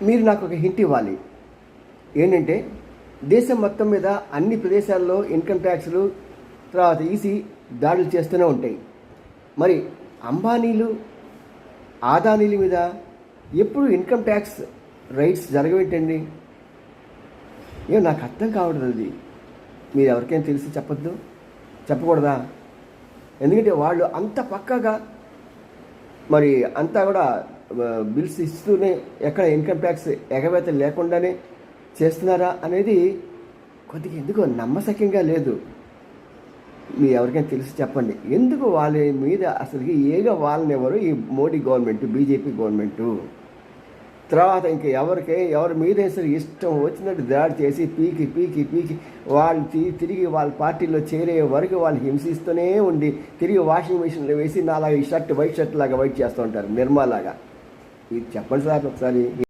మీరు నాకు ఒక హింట్ ఇవ్వాలి. ఏంటంటే దేశం మొత్తం మీద అన్ని ప్రదేశాల్లో ఇన్కమ్ ట్యాక్స్లు తర్వాత ఈసీ దాడులు చేస్తూనే ఉంటాయి. మరి అంబానీలు ఆదానీల మీద ఎప్పుడు ఇన్కమ్ ట్యాక్స్ రైట్స్ జరగవేంటండి? ఏమో నాకు అర్థం కావడం. అది మీరు ఎవరికైనా తెలిసి చెప్పొద్దు, చెప్పకూడదా? ఎందుకంటే వాళ్ళు అంత పక్కగా మరి అంతా కూడా బిల్స్ ఇస్తూనే ఎక్కడ ఇన్కమ్ ట్యాక్స్ ఎగవేత లేకుండానే చేస్తున్నారా అనేది కొద్దిగా ఎందుకో నమ్మశక్యంగా లేదు. మీరు ఎవరికైనా తెలిసి చెప్పండి. ఎందుకు వాళ్ళ మీద అసలుకి ఏగా వాళ్ళని ఎవరు ఈ మోడీ గవర్నమెంట్, బీజేపీ గవర్నమెంటు తర్వాత ఇంకా ఎవరి మీద సరే ఇష్టం వచ్చినట్టు దాడి చేసి పీకి పీకి పీకి వాళ్ళు తిరిగి వాళ్ళ పార్టీలో చేరే వరకు వాళ్ళు హింసిస్తూనే ఉండి తిరిగి వాషింగ్ మిషన్లో వేసి నాలాగా ఈ షర్ట్ వైట్ షర్ట్ లాగా వైట్ చేస్తూ ఉంటారు, నిర్మాలాగా. ఇది చెప్పండి సార్ ఒకసారి.